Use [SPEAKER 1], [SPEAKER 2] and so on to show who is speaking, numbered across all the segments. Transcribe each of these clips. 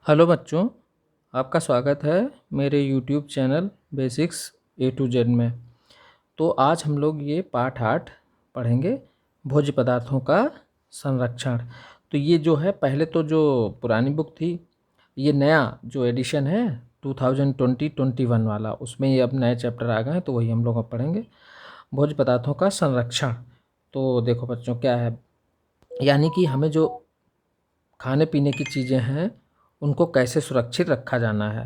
[SPEAKER 1] Hello बच्चों, आपका स्वागत है मेरे YouTube channel basics A to Z में। तो आज हम लोग ये पाठ 8 पढ़ेंगे, भोज्य पदार्थों का संरक्षण। तो ये जो है, पहले तो जो पुरानी बुक थी, ये नया जो एडिशन है 2020-21 वाला, उसमें ये अब नए चैप्टर आ गए हैं, तो वही हम लोग अब पढ़ेंगे, भोज्य पदार्थों का संरक्षण। तो देखो बच्चों, क्या है, यानी कि हमें जो खाने पीने की चीज़ें हैं उनको कैसे सुरक्षित रखा जाना है,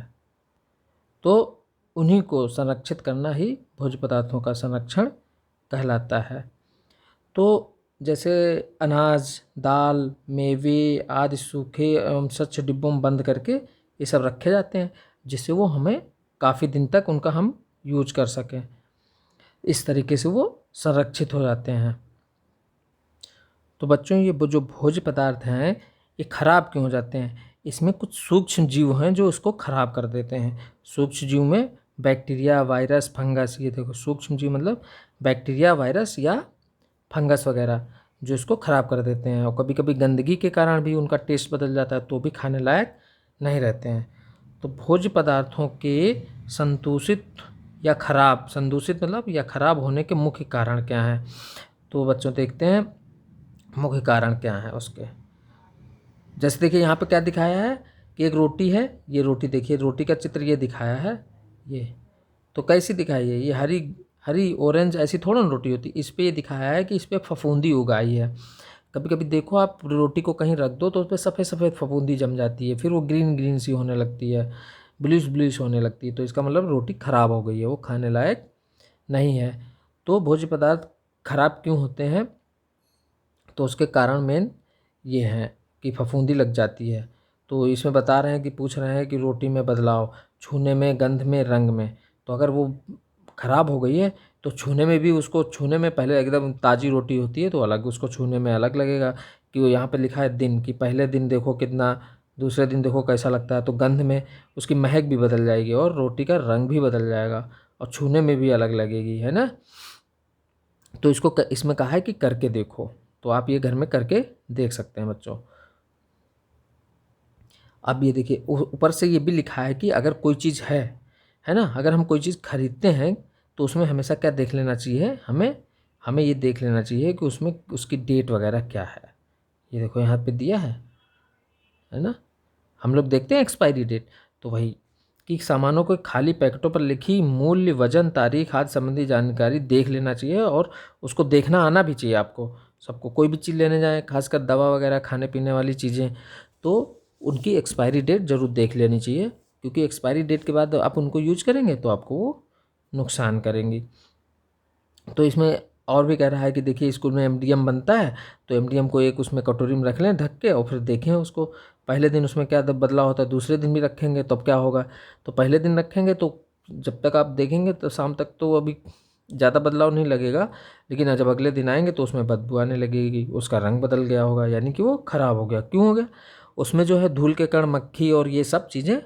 [SPEAKER 1] तो उन्हीं को संरक्षित करना ही भोज्य पदार्थों का संरक्षण कहलाता है। तो जैसे अनाज, दाल, मेवे आदि सूखे एवं स्वच्छ डिब्बों में बंद करके ये सब रखे जाते हैं, जिससे वो हमें काफ़ी दिन तक उनका हम यूज कर सकें। इस तरीके से वो संरक्षित हो जाते हैं। तो बच्चों, ये जो भोज्य पदार्थ हैं ये खराब क्यों हो जाते हैं? इसमें कुछ सूक्ष्म जीव हैं जो इसको खराब कर देते हैं। सूक्ष्म जीव में बैक्टीरिया, वायरस, फंगस, ये देखो सूक्ष्म जीव मतलब बैक्टीरिया, वायरस या फंगस वगैरह, जो इसको खराब कर देते हैं। और कभी कभी गंदगी के कारण भी उनका टेस्ट बदल जाता है, तो भी खाने लायक नहीं रहते हैं। तो भोज्य पदार्थों के संदूषित या खराब, संदूषित मतलब या खराब होने के मुख्य कारण क्या हैं? तो बच्चों देखते हैं मुख्य कारण क्या है उसके। जैसे देखिए यहाँ पे क्या दिखाया है कि एक रोटी है, ये रोटी देखिए, रोटी का चित्र ये दिखाया है। ये तो कैसी दिखाई है? ये हरी हरी ऑरेंज ऐसी थोड़ा ना रोटी होती, इस पे ये दिखाया है कि इस पे फफूंदी उगाई है। कभी कभी देखो आप रोटी को कहीं रख दो तो उस पर सफ़ेद सफ़ेद फफूंदी जम जाती है, फिर वो ग्रीन ग्रीन सी होने लगती है, ब्लूइश ब्लूइश होने लगती है, तो इसका मतलब रोटी ख़राब हो गई है, वो खाने लायक नहीं है। तो भोज्य पदार्थ खराब क्यों होते हैं? तो उसके कारण मेन ये हैं कि फफूंदी लग जाती है। तो इसमें बता रहे हैं कि पूछ रहे हैं कि रोटी में बदलाव, छूने में, गंध में, रंग में। तो अगर वो ख़राब हो गई है तो छूने में भी, उसको छूने में पहले एकदम ताज़ी रोटी होती है तो अलग, उसको छूने में अलग लगेगा। कि वो यहाँ पे लिखा है दिन, कि पहले दिन देखो कितना, दूसरे दिन देखो कैसा लगता है। तो गंध में उसकी महक भी बदल जाएगी और रोटी का रंग भी बदल जाएगा और छूने में भी अलग लगेगी, है ना। तो इसको इसमें कहा है कि करके देखो, तो आप ये घर में करके देख सकते हैं बच्चों। अब ये देखिए ऊपर से ये भी लिखा है कि अगर कोई चीज़ है ना, अगर हम कोई चीज़ खरीदते हैं तो उसमें हमेशा क्या देख लेना चाहिए, हमें हमें ये देख लेना चाहिए कि उसमें उसकी डेट वगैरह क्या है। ये देखो यहाँ पे दिया है ना, हम लोग देखते हैं एक्सपायरी डेट। तो वही कि सामानों को खाली पैकेटों पर लिखी मूल्य, वजन, तारीख आदि संबंधी जानकारी देख लेना चाहिए, और उसको देखना आना भी चाहिए आपको सबको। कोई भी चीज़ लेने जाएँ, खासकर दवा वगैरह, खाने पीने वाली चीज़ें, तो उनकी एक्सपायरी डेट ज़रूर देख लेनी चाहिए, क्योंकि एक्सपायरी डेट के बाद आप उनको यूज करेंगे तो आपको वो नुकसान करेंगी। तो इसमें और भी कह रहा है कि देखिए स्कूल में एमडीएम बनता है, तो एमडीएम को एक उसमें कटोरी में रख लें ढक के, और फिर देखें उसको पहले दिन उसमें क्या बदलाव होता है, दूसरे दिन भी रखेंगे तब क्या होगा। तो पहले दिन रखेंगे तो जब तक आप देखेंगे तो शाम तक तो अभी ज़्यादा बदलाव नहीं लगेगा, लेकिन जब अगले दिन आएंगे तो उसमें बदबू आने लगेगी, उसका रंग बदल गया होगा, यानी कि वो ख़राब हो गया। क्यों हो गया? उसमें जो है धूल के कण, मक्खी और ये सब चीज़ें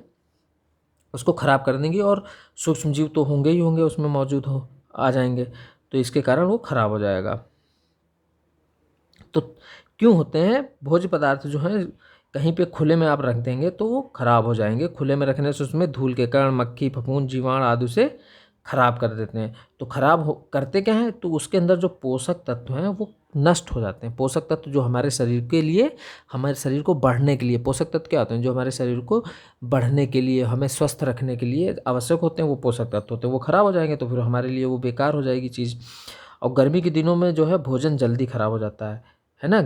[SPEAKER 1] उसको ख़राब कर देंगी, और सूक्ष्म जीव तो होंगे ही होंगे उसमें मौजूद हो आ जाएंगे, तो इसके कारण वो ख़राब हो जाएगा। तो क्यों होते हैं? भोज्य पदार्थ जो हैं कहीं पे खुले में आप रख देंगे तो वो ख़राब हो जाएंगे। खुले में रखने से उसमें धूल के कण, मक्खी, फफूंद, जीवाणु आदि से ख़राब कर देते हैं। तो ख़राब हो करते क्या हैं, तो उसके अंदर जो पोषक तत्व हैं वो नष्ट हो जाते हैं। पोषक तत्व जो हमारे शरीर के लिए, हमारे शरीर को बढ़ने के लिए, पोषक तत्व क्या होते हैं? जो हमारे शरीर को बढ़ने के लिए, हमें स्वस्थ रखने के लिए आवश्यक होते हैं, वो पोषक तत्व होते हैं, वो ख़राब हो जाएंगे तो फिर हमारे लिए वो बेकार हो जाएगी चीज़। और गर्मी के दिनों में जो है भोजन जल्दी ख़राब हो जाता है ना।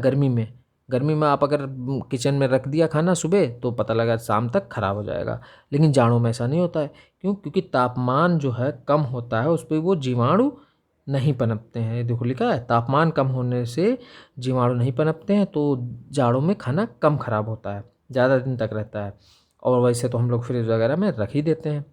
[SPEAKER 1] गर्मी में आप अगर किचन में रख दिया खाना सुबह, तो पता लगा शाम तक ख़राब हो जाएगा। लेकिन जाड़ों में ऐसा नहीं होता है। क्यों? क्योंकि तापमान जो है कम होता है, उस पर वो जीवाणु नहीं पनपते हैं। ये देखो लिखा है, तापमान कम होने से जीवाणु नहीं पनपते हैं, तो जाड़ों में खाना कम ख़राब होता है, ज़्यादा दिन तक रहता है। और वैसे तो हम लोग फ्रिज वगैरह में रख ही देते हैं।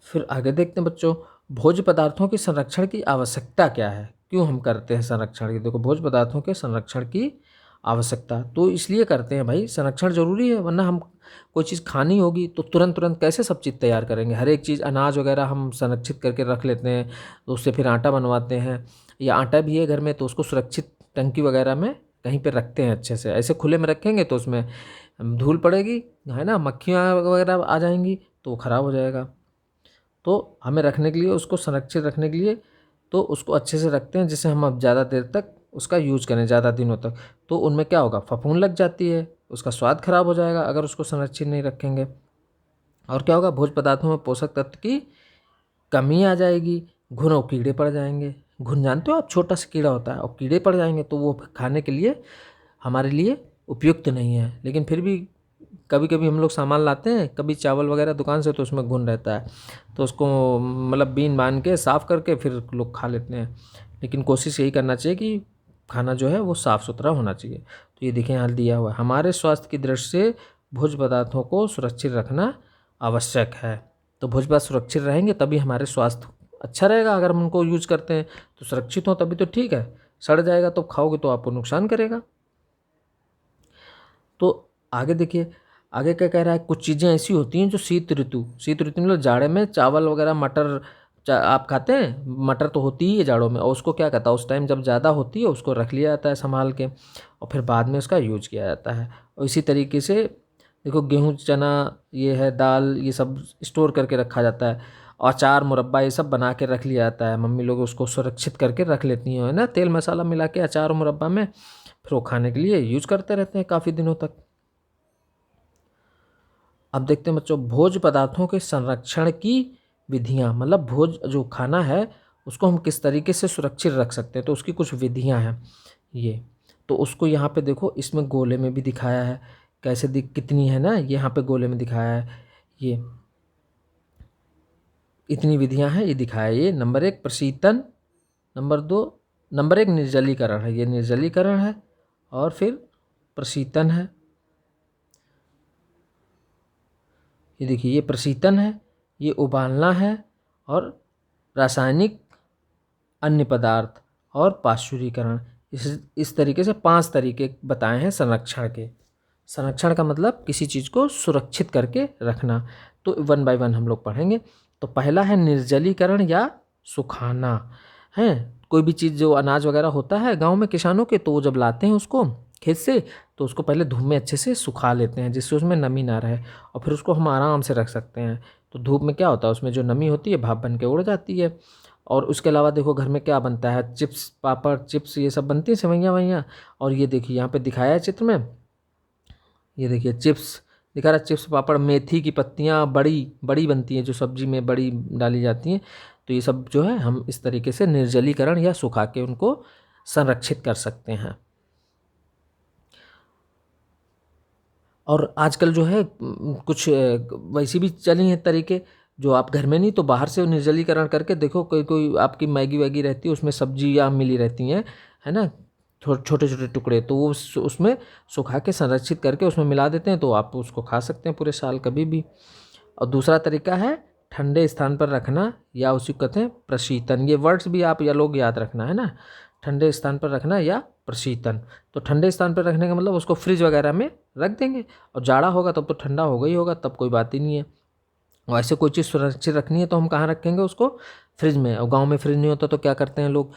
[SPEAKER 1] फिर आगे देखते हैं बच्चों, भोज्य पदार्थों के संरक्षण की आवश्यकता क्या है? क्यों हम करते हैं संरक्षण की? देखो, भोज्य पदार्थों के संरक्षण की आवश्यकता तो इसलिए करते हैं भाई, संरक्षण जरूरी है, वरना हम कोई चीज़ खानी होगी तो तुरंत तुरंत कैसे सब चीज़ तैयार करेंगे। हर एक चीज़, अनाज वगैरह हम संरक्षित करके रख लेते हैं, तो उससे फिर आटा बनवाते हैं, या आटा भी है घर में तो उसको सुरक्षित टंकी वगैरह में कहीं पर रखते हैं अच्छे से। ऐसे खुले में रखेंगे तो उसमें धूल पड़ेगी, है ना, मक्खियाँ वगैरह आ जाएंगी तो वो ख़राब हो जाएगा। तो हमें रखने के लिए, उसको संरक्षित रखने के लिए तो उसको अच्छे से रखते हैं, जिससे हम अब ज़्यादा देर तक उसका यूज करें, ज़्यादा दिनों तक। तो उनमें क्या होगा, फफूंद लग जाती है, उसका स्वाद खराब हो जाएगा अगर उसको संरक्षित नहीं रखेंगे। और क्या होगा, भोज्य पदार्थों में पोषक तत्व की कमी आ जाएगी, घुन और कीड़े पड़ जाएंगे। घुन जानते हो आप, छोटा सा कीड़ा होता है, और कीड़े पड़ जाएंगे तो वो खाने के लिए हमारे लिए उपयुक्त नहीं है। लेकिन फिर भी कभी कभी हम लोग सामान लाते हैं, कभी चावल वगैरह दुकान से, तो उसमें घुन रहता है, तो उसको मतलब बीन बांध के साफ़ करके फिर लोग खा लेते हैं। लेकिन कोशिश यही करना चाहिए कि खाना जो है वो साफ़ सुथरा होना चाहिए। तो ये देखें यहाँ दिया हुआ है, हमारे स्वास्थ्य की दृष्टि से भोज्य पदार्थों को सुरक्षित रखना आवश्यक है। तो भोज्य पदार्थ सुरक्षित रहेंगे तभी हमारे स्वास्थ्य अच्छा रहेगा। अगर हम उनको यूज करते हैं तो सुरक्षित हो तभी तो ठीक है, सड़ जाएगा तो खाओगे तो आपको नुकसान करेगा। तो आगे देखिए, आगे क्या कह रहा है, कुछ चीज़ें ऐसी होती हैं जो शीत ऋतु मतलब जाड़े में चावल वगैरह मटर आप खाते हैं, मटर तो होती ही है जाड़ों में, और उसको क्या कहता है, उस टाइम जब ज़्यादा होती है उसको रख लिया जाता है संभाल के, और फिर बाद में उसका यूज किया जाता है। और इसी तरीके से देखो, गेहूँ चना ये है, दाल, ये सब स्टोर करके रखा जाता है। अचार मुरब्बा ये सब बना के रख लिया जाता है, मम्मी लोग उसको सुरक्षित करके रख लेती हैं, है ना, तेल मसाला मिला के अचार और मुरब्बा में, फिर वो खाने के लिए यूज करते रहते हैं काफ़ी दिनों तक। अब देखते हैं बच्चों, भोज्य पदार्थों के संरक्षण की विधियां, मतलब भोज जो खाना है उसको हम किस तरीके से सुरक्षित रख सकते हैं, तो उसकी कुछ विधियां हैं ये। तो उसको यहाँ पे देखो, इसमें गोले में भी दिखाया है, कैसे दिख कितनी है ना, ये यहाँ पे गोले में दिखाया है, ये इतनी विधियां हैं, ये दिखाया है। ये नंबर 1 प्रशीतन, नंबर 1 निर्जलीकरण है, ये निर्जलीकरण है, और फिर प्रशीतन है, ये देखिए ये प्रशीतन है, ये उबालना है, और रासायनिक अन्य पदार्थ, और पाश्चुरीकरण। इस तरीके से 5 तरीके बताए हैं संरक्षण के। संरक्षण का मतलब किसी चीज़ को सुरक्षित करके रखना। तो वन बाय वन हम लोग पढ़ेंगे। तो पहला है निर्जलीकरण या सुखाना, है। कोई भी चीज़ जो अनाज वगैरह होता है गांव में किसानों के, तो वो जब लाते हैं उसको खेत से, तो उसको पहले धूप में अच्छे से सुखा लेते हैं, जिससे उसमें नमी ना रहे, और फिर उसको हम आराम से रख सकते हैं। तो धूप में क्या होता है, उसमें जो नमी होती है भाप बन के उड़ जाती है। और उसके अलावा देखो, घर में क्या बनता है, चिप्स, पापड़, चिप्स, ये सब बनती हैं, सेवइयाँ वइयाँ। और ये देखिए यहाँ पे दिखाया है चित्र में, ये देखिए चिप्स दिखा रहा है, चिप्स पापड़, मेथी की पत्तियाँ बड़ी बड़ी बनती हैं, जो सब्जी में बड़ी डाली जाती हैं। तो ये सब जो है हम इस तरीके से निर्जलीकरण या सुखा के उनको संरक्षित कर सकते हैं। और आजकल जो है कुछ वैसी भी चली हैं तरीके, जो आप घर में नहीं तो बाहर से निर्जलीकरण करके देखो, कोई कोई आपकी मैगी वैगी रहती है, उसमें सब्जियाँ मिली रहती हैं, है ना, छोटे छोटे टुकड़े, तो वो उसमें सुखा के संरक्षित करके उसमें मिला देते हैं, तो आप उसको खा सकते हैं पूरे साल कभी भी। और दूसरा तरीका है ठंडे स्थान पर रखना, या उसी को कहते हैं प्रशीतन। ये वर्ड्स भी आप या लोग याद रखना, है ना, ठंडे स्थान पर रखना या प्रशीतन। तो ठंडे स्थान पर रखने का मतलब उसको फ्रिज वगैरह में रख देंगे, और जाड़ा होगा तब तो ठंडा होगा ही होगा, तब कोई बात ही नहीं है। और ऐसे कोई चीज़ सुरक्षित रखनी है तो हम कहाँ रखेंगे उसको, फ्रिज में। और गांव में फ्रिज नहीं होता तो क्या करते हैं लोग,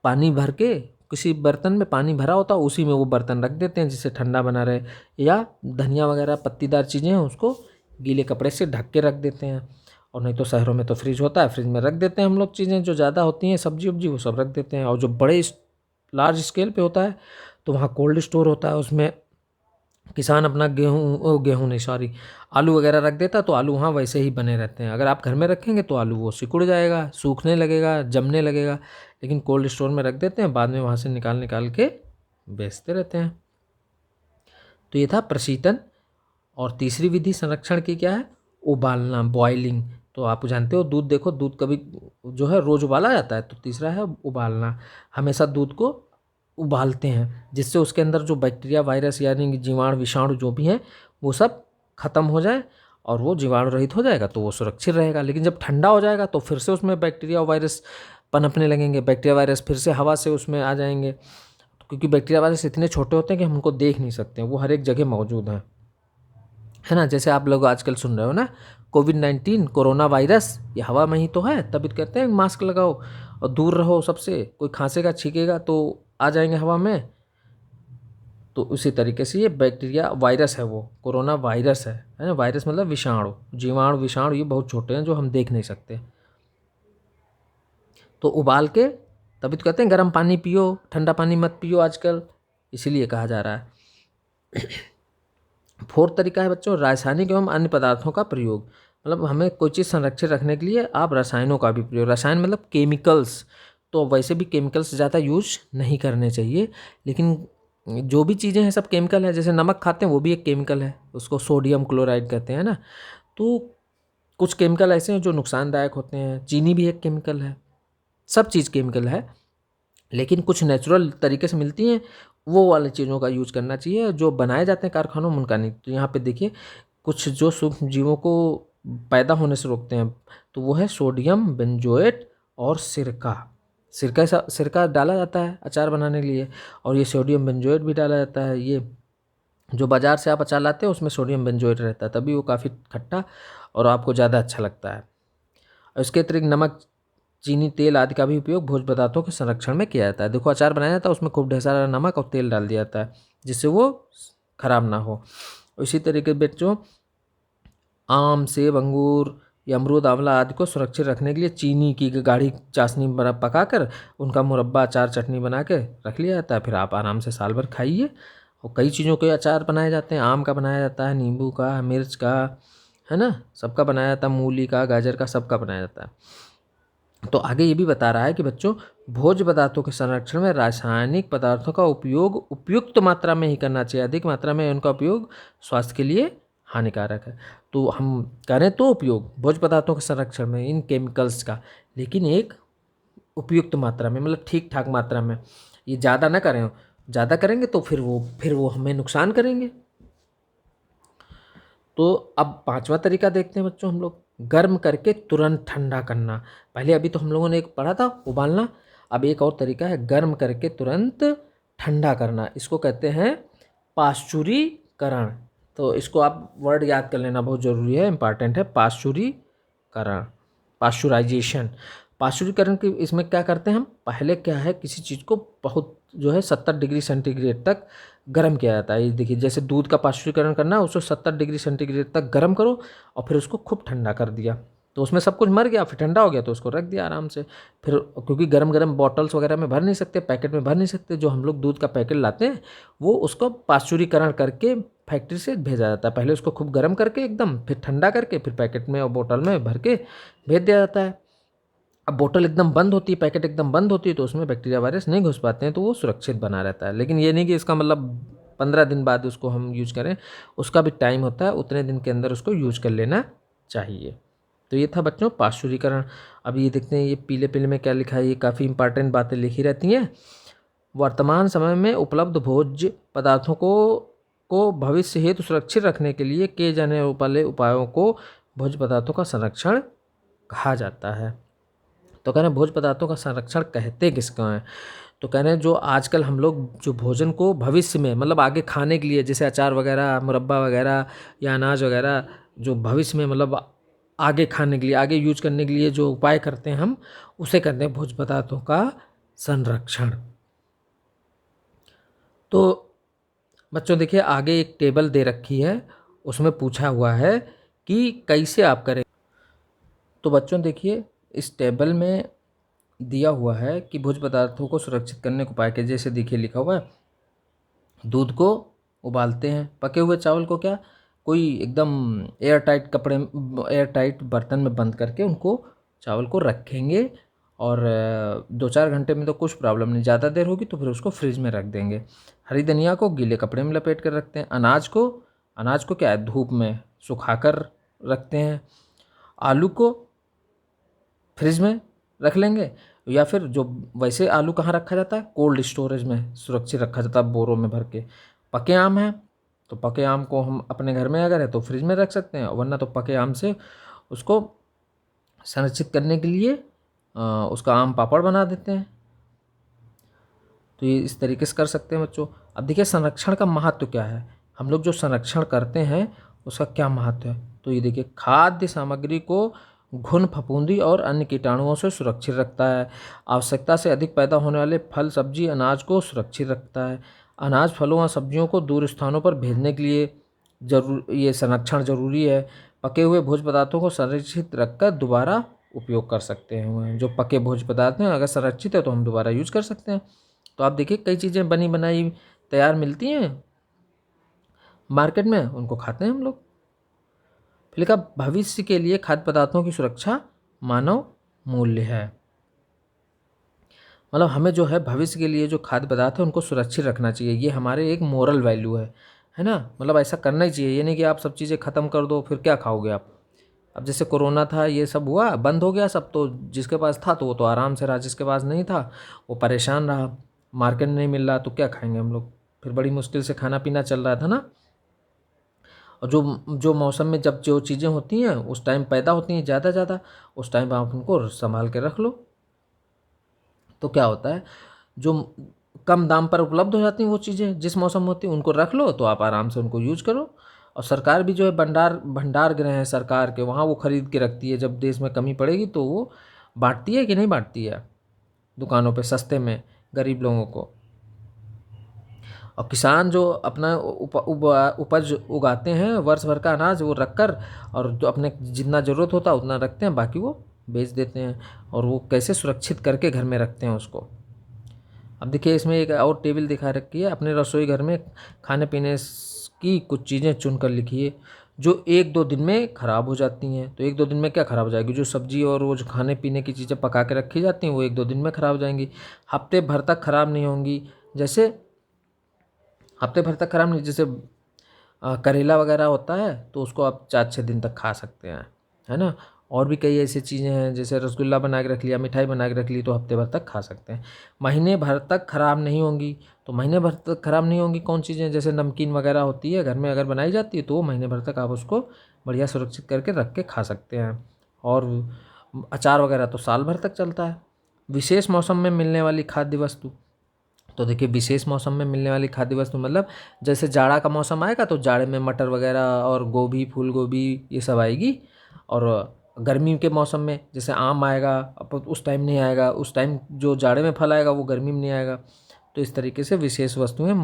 [SPEAKER 1] पानी भर के, किसी बर्तन में पानी भरा होता है उसी में वो बर्तन रख देते हैं जिससे ठंडा बना रहे, या धनिया वगैरह पत्तीदार चीज़ें हैं उसको गीले कपड़े से ढक के रख देते हैं। और नहीं तो शहरों में तो फ्रिज होता है, फ्रिज में रख देते हैं हम लोग चीज़ें जो ज़्यादा होती हैं, सब्जी उब्जी वो सब रख देते हैं। और जो बड़े लार्ज स्केल पे होता है तो वहाँ कोल्ड स्टोर होता है, उसमें किसान अपना गेहूँ नहीं सॉरी, आलू वगैरह रख देता है, तो आलू वहाँ वैसे ही बने रहते हैं। अगर आप घर में रखेंगे तो आलू वो सिकुड़ जाएगा, सूखने लगेगा, जमने लगेगा। लेकिन कोल्ड स्टोर में रख देते हैं, बाद में वहाँ से निकाल निकाल के बेचते रहते हैं। तो ये था प्रशीतन। और तीसरी विधि संरक्षण की क्या है, उबालना, बॉइलिंग। तो आप जानते हो दूध, देखो दूध कभी जो है रोज़ उबाला जाता है। तो तीसरा है उबालना, हमेशा दूध को उबालते हैं जिससे उसके अंदर जो बैक्टीरिया, वायरस यानी कि जीवाणु, विषाणु जो भी हैं वो सब खत्म हो जाए, और वो जीवाणु रहित हो जाएगा, तो वो सुरक्षित रहेगा। लेकिन जब ठंडा हो जाएगा तो फिर से उसमें बैक्टीरिया और वायरस पनपने लगेंगे, बैक्टीरिया वायरस फिर से हवा से उसमें आ जाएंगे, क्योंकि बैक्टीरिया वायरस इतने छोटे होते हैं कि हम उनको देख नहीं सकते, वो हर एक जगह मौजूद हैं, है ना। जैसे आप लोग आजकल सुन रहे हो ना, कोविड-19 कोरोना वायरस, ये हवा में ही तो है, तभी तो कहते हैं मास्क लगाओ और दूर रहो सबसे। कोई खांसेगा छींकेगा तो आ जाएंगे हवा में, तो उसी तरीके से ये बैक्टीरिया वायरस है, वो कोरोना वायरस है ना। वायरस मतलब विषाणु, जीवाणु, विषाणु ये बहुत छोटे हैं जो हम देख नहीं सकते। तो उबाल के, तभी तो कहते हैं गर्म पानी पियो, ठंडा पानी मत पियो आजकल, इसीलिए कहा जा रहा है। फोर्थ तरीका है बच्चों रासायनिक एवं अन्य पदार्थों का प्रयोग। मतलब हमें कोई चीज़ संरक्षित रखने के लिए आप रसायनों का भी प्रयोग, रसायन मतलब केमिकल्स, तो वैसे भी केमिकल्स ज़्यादा यूज नहीं करने चाहिए, लेकिन जो भी चीज़ें हैं सब केमिकल है। जैसे नमक खाते हैं वो भी एक केमिकल है, उसको सोडियम क्लोराइड कहते हैं ना। तो कुछ केमिकल ऐसे हैं जो नुकसानदायक होते हैं, चीनी भी एक केमिकल है, सब चीज़ केमिकल है, लेकिन कुछ नेचुरल तरीके से मिलती हैं, वो वाली चीज़ों का यूज करना चाहिए। जो बनाए जाते हैं कारखानों में उनका नहीं। तो यहाँ पे देखिए कुछ जो सूक्ष्म जीवों को पैदा होने से रोकते हैं, तो वो है सोडियम बेंजोएट और सिरका। सिरका डाला जाता है अचार बनाने के लिए, और ये सोडियम बेंजोएट भी डाला जाता है। ये जो बाज़ार से आप अचार लाते हैं उसमें सोडियम बेंजोएट रहता है, तभी वो काफ़ी खट्टा और आपको ज़्यादा अच्छा लगता है। और इसके अतिरिक्त नमक, चीनी, तेल आदि का भी उपयोग भोज्य पदार्थों के संरक्षण में किया जाता है। देखो अचार बनाया जाता है उसमें खूब ढेर सारा नमक और तेल डाल दिया जाता है जिससे वो खराब ना हो। इसी तरीके से बच्चों आम, सेब, अंगूर या अमरूद, आंवला आदि को सुरक्षित रखने के लिए चीनी की गाढ़ी चाशनी बना पकाकर उनका मुरब्बा, अचार, चटनी बना के रख लिया जाता है। फिर आप आराम से साल भर खाइए। और कई चीज़ों के अचार बनाए जाते हैं, आम का बनाया जाता है, नींबू का, मिर्च का, है ना, सबका बनाया जाता है, मूली का, गाजर का, सबका बनाया जाता है। तो आगे ये भी बता रहा है कि बच्चों भोज्य पदार्थों के संरक्षण में रासायनिक पदार्थों का उपयोग उपयुक्त मात्रा में ही करना चाहिए। अधिक मात्रा में उनका उपयोग स्वास्थ्य के लिए हानिकारक है। तो हम करें तो उपयोग भोज्य पदार्थों के संरक्षण में इन केमिकल्स का, लेकिन एक उपयुक्त मात्रा में, मतलब ठीक ठाक मात्रा में। ये ज़्यादा ना करें, ज़्यादा करेंगे तो फिर वो हमें नुकसान करेंगे। तो अब पांचवा तरीका देखते हैं बच्चों हम लोग, गर्म करके तुरंत ठंडा करना। पहले अभी तो हम लोगों ने एक पढ़ा था उबालना, अब एक और तरीका है गर्म करके तुरंत ठंडा करना। इसको कहते हैं पाश्चुरीकरण। तो इसको आप वर्ड याद कर लेना, बहुत ज़रूरी है, इंपॉर्टेंट है। पाश्चुरीकरण, पाश्चुराइजेशन। पाश्चुरीकरण की इसमें क्या करते हैं हम, पहले क्या है किसी चीज़ को बहुत जो है 70 डिग्री सेंटीग्रेड तक गर्म किया जाता है। ये देखिए जैसे दूध का पाश्चुरीकरण करना है, उसको 70 डिग्री सेंटीग्रेड तक गर्म करो और फिर उसको खूब ठंडा कर दिया, तो उसमें सब कुछ मर गया, फिर ठंडा हो गया तो उसको रख दिया आराम से। फिर क्योंकि गरम गरम बॉटल्स वगैरह में भर नहीं सकते, पैकेट में भर नहीं सकते, जो हम लोग दूध का पैकेट लाते हैं वो उसको पाश्चुरीकरण करके फैक्ट्री से भेजा जाता है। पहले उसको खूब गर्म करके एकदम, फिर ठंडा करके, फिर पैकेट में और बोतल में भर के भेज दिया जाता है। अब बोतल एकदम बंद होती है, पैकेट एकदम बंद होती है, तो उसमें बैक्टीरिया वायरस नहीं घुस पाते हैं, तो वो सुरक्षित बना रहता है। लेकिन ये नहीं कि इसका मतलब 15 दिन बाद उसको हम यूज करें, उसका भी टाइम होता है, उतने दिन के अंदर उसको यूज कर लेना चाहिए। तो ये था बच्चों पाश्चुरीकरण। अब ये देखते हैं ये पीले पीले में क्या लिखा है, ये काफ़ी इंपॉर्टेंट बातें लिखी रहती हैं। वर्तमान समय में उपलब्ध भोज्य पदार्थों को भविष्य हेतु सुरक्षित रखने के लिए किए जाने वाले उपायों को भोज्य पदार्थों का संरक्षण कहा जाता है। तो कह रहे हैं भोज्य पदार्थों का संरक्षण कहते किसको हैं, तो कह रहे हैं जो आजकल हम लोग जो भोजन को भविष्य में मतलब आगे खाने के लिए, जैसे अचार वगैरह, मुरब्बा वगैरह या अनाज वगैरह, जो भविष्य में मतलब आगे खाने के लिए, आगे यूज करने के लिए जो उपाय करते हैं हम, उसे कहते हैं भोज्य पदार्थों का संरक्षण। तो बच्चों देखिए आगे एक टेबल दे रखी है, उसमें पूछा हुआ है कि कैसे आप करें। तो बच्चों देखिए इस टेबल में दिया हुआ है कि भोज्य पदार्थों को सुरक्षित करने के उपाय के, जैसे देखिए लिखा हुआ है दूध को उबालते हैं, पके हुए चावल को क्या कोई एकदम एयर टाइट कपड़े, एयर टाइट बर्तन में बंद करके उनको चावल को रखेंगे, और 2-4 घंटे में तो कुछ प्रॉब्लम नहीं, ज़्यादा देर होगी तो फिर उसको फ्रिज में रख देंगे। हरी धनिया को गीले कपड़े में लपेट कर रखते हैं। अनाज को क्या है धूप में सुखाकर रखते हैं। आलू को फ्रिज में रख लेंगे, या फिर जो वैसे आलू कहाँ रखा जाता है, कोल्ड स्टोरेज में सुरक्षित रखा जाता है बोरों में भर के। पके आम हैं तो पके आम को हम अपने घर में अगर है तो फ्रिज में रख सकते हैं, वरना तो पके आम से उसको संरक्षित करने के लिए उसका आम पापड़ बना देते हैं। तो ये इस तरीके से कर सकते हैं बच्चों। अब देखिए संरक्षण का महत्व क्या है, हम लोग जो संरक्षण करते हैं उसका क्या महत्व है। तो ये देखिए खाद्य सामग्री को घुन, फफूंदी और अन्य कीटाणुओं से सुरक्षित रखता है। आवश्यकता से अधिक पैदा होने वाले फल, सब्जी, अनाज को सुरक्षित रखता है। अनाज, फलों और सब्जियों को दूर स्थानों पर भेजने के लिए ये संरक्षण जरूरी है। पके हुए भोज्य पदार्थों को संरक्षित रखकर दोबारा उपयोग कर सकते हैं। जो पके भोज्य पदार्थ हैं अगर संरक्षित है तो हम दोबारा यूज कर सकते हैं। तो आप देखिए कई चीज़ें बनी बनाई तैयार मिलती हैं मार्केट में, उनको खाते हैं हम लोग। फिर लिखा भविष्य के लिए खाद्य पदार्थों की सुरक्षा मानव मूल्य है। मतलब हमें जो है भविष्य के लिए जो खाद्य पदार्थ है उनको सुरक्षित रखना चाहिए, ये हमारे एक मोरल वैल्यू है ना। मतलब ऐसा करना ही चाहिए, ये नहीं कि आप सब चीज़ें ख़त्म कर दो फिर क्या खाओगे आप। अब जैसे कोरोना था, ये सब हुआ, बंद हो गया सब, तो जिसके पास था तो वो तो आराम से रहा, जिसके पास नहीं था वो परेशान रहा। मार्केट में नहीं मिल रहा तो क्या खाएंगे हम लोग, फिर बड़ी मुश्किल से खाना पीना चल रहा था ना। और जो जो मौसम में जब जो चीज़ें होती हैं उस टाइम पैदा होती हैं ज़्यादा, उस टाइम आप उनको संभाल के रख लो। तो क्या होता है, जो कम दाम पर उपलब्ध हो जाती हैं वो चीज़ें जिस मौसम में होती हैं उनको रख लो, तो आप आराम से उनको यूज करो। और सरकार भी जो है भंडार गृह हैं सरकार के, वहाँ वो खरीद के रखती है, जब देश में कमी पड़ेगी तो वो बांटती है कि नहीं बांटती है दुकानों पे सस्ते में गरीब लोगों को। और किसान जो अपना उपज उगाते हैं वर्ष भर का अनाज वो रख कर, और जो अपने जितना ज़रूरत होता है उतना रखते हैं, बाकी वो बेच देते हैं। और वो कैसे सुरक्षित करके घर में रखते हैं उसको। अब देखिए इसमें एक और टेबल दिखा रखी है, अपने रसोई घर में खाने पीने की कुछ चीज़ें चुनकर लिखिए जो 1-2 दिन में ख़राब हो जाती हैं। तो 1-2 दिन में क्या ख़राब हो जाएगी, जो सब्जी और वो जो खाने पीने की चीज़ें पका के रखी जाती हैं वो 1-2 दिन में ख़राब हो जाएंगी। हफ्ते भर तक ख़राब नहीं होंगी, जैसे हफ्ते भर तक ख़राब नहीं, जैसे करेला वगैरह होता है तो उसको आप 4-6 दिन तक खा सकते हैं, है ना। और भी कई ऐसी चीज़ें हैं, जैसे रसगुल्ला बना के रख लिया, मिठाई बना के रख ली, तो हफ्ते भर तक खा सकते हैं। महीने भर तक ख़राब नहीं होंगी, तो महीने भर तक ख़राब नहीं होंगी कौन चीज़ें, जैसे नमकीन वगैरह होती है घर में अगर बनाई जाती है तो वो महीने भर तक आप उसको बढ़िया सुरक्षित करके रख के खा सकते हैं। और अचार वगैरह तो साल भर तक चलता है। विशेष मौसम में मिलने वाली खाद्य वस्तु, तो देखिए विशेष मौसम में मिलने वाली खाद्य वस्तु मतलब जैसे जाड़ा का मौसम आएगा तो जाड़े में मटर वगैरह और गोभी, फूल गोभी ये सब आएगी। और गर्मी के मौसम में जैसे आम आएगा, अब उस टाइम नहीं आएगा, उस टाइम जो जाड़े में फल आएगा वो गर्मी में नहीं आएगा। तो इस तरीके से विशेष वस्तुएं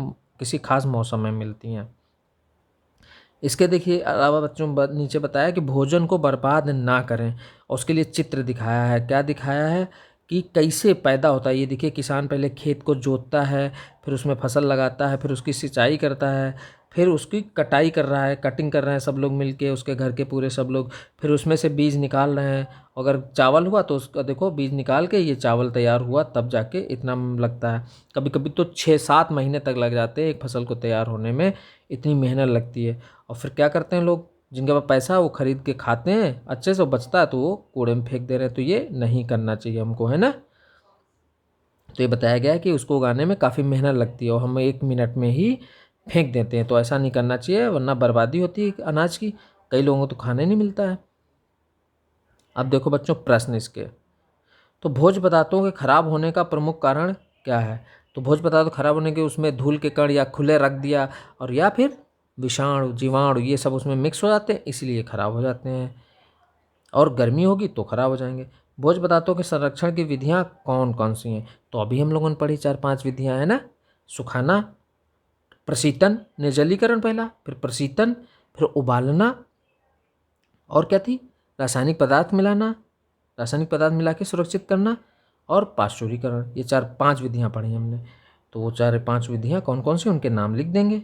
[SPEAKER 1] किसी खास मौसम में मिलती हैं। इसके देखिए अलावा बच्चों नीचे बताया कि भोजन को बर्बाद ना करें, और उसके लिए चित्र दिखाया है। क्या दिखाया है कि कैसे पैदा होता है। ये देखिए किसान पहले खेत को जोतता है, फिर उसमें फसल लगाता है, फिर उसकी सिंचाई करता है, फिर उसकी कटाई कर रहा है, कटिंग कर रहे हैं सब लोग मिलके, उसके घर के पूरे सब लोग। फिर उसमें से बीज निकाल रहे हैं, अगर चावल हुआ तो उसका देखो बीज निकाल के ये चावल तैयार हुआ, तब जाके इतना लगता है। कभी कभी तो 6-7 महीने तक लग जाते हैं एक फसल को तैयार होने में, इतनी मेहनत लगती है। और फिर क्या करते हैं लोग, जिनके पास पैसा है वो खरीद के खाते हैं, अच्छे से बचता है तो वो कूड़े में फेंक दे रहे हैं। तो ये नहीं करना चाहिए हमको, है ना। तो ये बताया गया है कि उसको उगाने में काफ़ी मेहनत लगती है और हम 1 मिनट में ही फेंक देते हैं। तो ऐसा नहीं करना चाहिए, वरना बर्बादी होती है अनाज की, कई लोगों को तो खाने नहीं मिलता है। अब देखो बच्चों प्रश्न इसके, तो भोज्य पदार्थों के खराब होने का प्रमुख कारण क्या है। तो भोज्य पदार्थ खराब होने के, उसमें धूल के कण या खुले रख दिया, और या फिर विषाणु जीवाणु ये सब उसमें मिक्स हो जाते हैं, इसलिए खराब हो जाते हैं। और गर्मी होगी तो खराब हो जाएंगे। भोज्य पदार्थों के संरक्षण की विधियाँ कौन कौन सी हैं, तो अभी हम लोगों ने पढ़ी 4-5 विधियाँ है ना। सुखाना, प्रशीतन, निर्जलीकरण पहला, फिर प्रशीतन, फिर उबालना, और क्या थी, रासायनिक पदार्थ मिलाना, रासायनिक पदार्थ मिला के सुरक्षित करना, और पाश्चुरीकरण। ये 4-5 विधियाँ पढ़ी हमने। तो वो 4-5 विधियाँ कौन कौन सी उनके नाम लिख देंगे।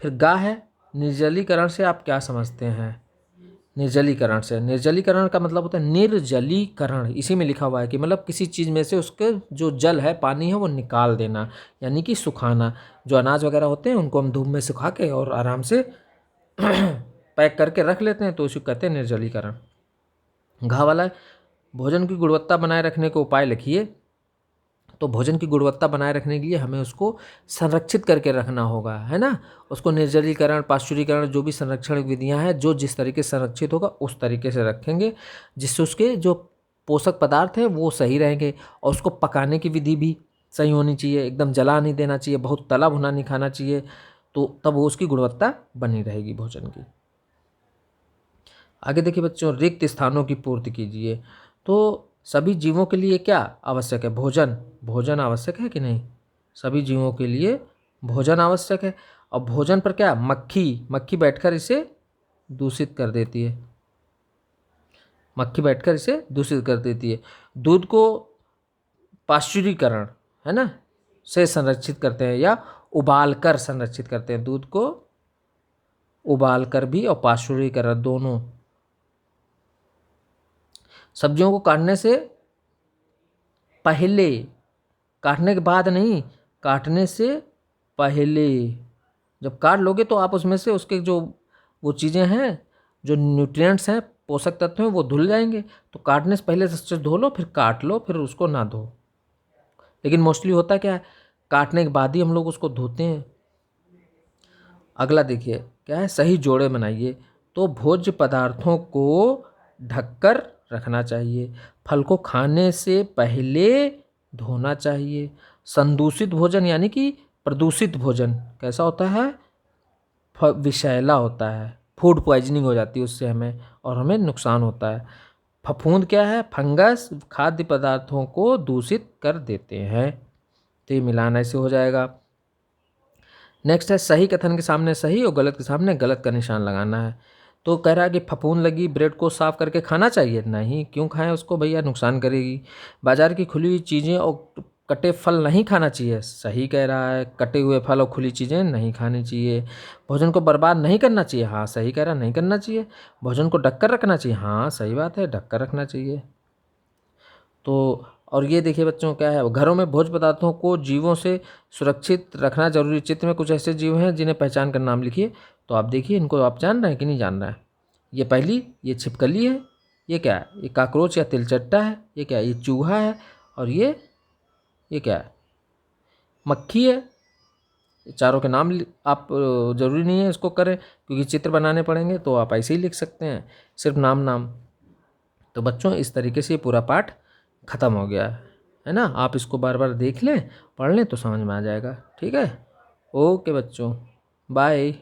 [SPEAKER 1] फिर गा है, निर्जलीकरण से आप क्या समझते हैं। निर्जलीकरण से, निर्जलीकरण का मतलब होता है निर्जलीकरण, इसी में लिखा हुआ है कि मतलब किसी चीज़ में से उसके जो जल है पानी है वो निकाल देना, यानी कि सुखाना। जो अनाज वगैरह होते हैं उनको हम धूप में सुखा के और आराम से पैक करके रख लेते हैं, तो उसको कहते हैं निर्जलीकरण। घा वाला है, भोजन की गुणवत्ता बनाए रखने के उपाय लिखिए। तो भोजन की गुणवत्ता बनाए रखने के लिए हमें उसको संरक्षित करके रखना होगा, है ना। उसको निर्जलीकरण, पाश्चुरीकरण, जो भी संरक्षण विधियां हैं, जो जिस तरीके से संरक्षित होगा उस तरीके से रखेंगे, जिससे उसके जो पोषक पदार्थ हैं वो सही रहेंगे। और उसको पकाने की विधि भी सही होनी चाहिए, एकदम जला नहीं देना चाहिए, बहुत तला भुना नहीं खाना चाहिए, तो तब वो उसकी गुणवत्ता बनी रहेगी भोजन की। आगे देखिए बच्चों, रिक्त स्थानों की पूर्ति कीजिए। तो सभी जीवों के लिए क्या आवश्यक है, भोजन। भोजन आवश्यक है कि नहीं, सभी जीवों के लिए भोजन आवश्यक है। और भोजन पर क्या, मक्खी मक्खी बैठकर इसे दूषित कर देती है, मक्खी बैठकर इसे दूषित कर देती है। दूध को पाश्चुरीकरण, है ना, से संरक्षित करते हैं या उबाल कर संरक्षित करते हैं। दूध को उबाल कर भी और पाश्चुरीकरण दोनों। सब्जियों को काटने से पहले, काटने के बाद नहीं, काटने से पहले। जब काट लोगे तो आप उसमें से उसके जो वो चीज़ें हैं, जो न्यूट्रिएंट्स हैं, पोषक तत्व हैं, वो धुल जाएंगे। तो काटने से पहले अच्छे से धो लो, फिर काट लो, फिर उसको ना धो। लेकिन मोस्टली होता क्या है, काटने के बाद ही हम लोग उसको धोते हैं। अगला देखिए क्या है, सही जोड़े बनाइए। तो भोज्य पदार्थों को ढककर रखना चाहिए। फल को खाने से पहले धोना चाहिए। संदूषित भोजन यानी कि प्रदूषित भोजन कैसा होता है, विषैला होता है, फूड पॉइजनिंग हो जाती है उससे हमें, और हमें नुकसान होता है। फफूंद क्या है, फंगस खाद्य पदार्थों को दूषित कर देते हैं। तो ये मिलान ऐसे हो जाएगा। नेक्स्ट है, सही कथन के सामने सही और गलत के सामने गलत का निशान लगाना है। तो कह रहा है कि फफूंद लगी ब्रेड को साफ करके खाना चाहिए, नहीं, क्यों खाएं उसको भैया, नुकसान करेगी। बाजार की खुली हुई चीज़ें और कटे फल नहीं खाना चाहिए, सही कह रहा है, कटे हुए फल और खुली चीज़ें नहीं खानी चाहिए। भोजन को बर्बाद नहीं करना चाहिए, हाँ सही कह रहा है, नहीं करना चाहिए। भोजन को ढककर रखना चाहिए, हाँ सही बात है, ढककर रखना चाहिए। तो और ये देखिए बच्चों क्या है, घरों में भोज्य पदार्थों को जीवों से सुरक्षित रखना जरूरी। चित्र में कुछ ऐसे जीव हैं जिन्हें पहचान कर नाम लिखिए। तो आप देखिए इनको आप जान रहे हैं कि नहीं जान रहे हैं। ये पहली, ये छिपकली है, ये क्या है, ये काकरोच या तिलचट्टा है, ये क्या है, ये चूहा है, और ये क्या है, मक्खी है। ये चारों के नाम आप ज़रूरी नहीं है इसको करें, क्योंकि चित्र बनाने पड़ेंगे तो आप ऐसे ही लिख सकते हैं, सिर्फ नाम नाम। तो बच्चों इस तरीके से ये पूरा पाठ ख़त्म हो गया है ना। आप इसको बार बार देख लें, पढ़ लें तो समझ में आ जाएगा। ठीक है, ओके बच्चों, बाय।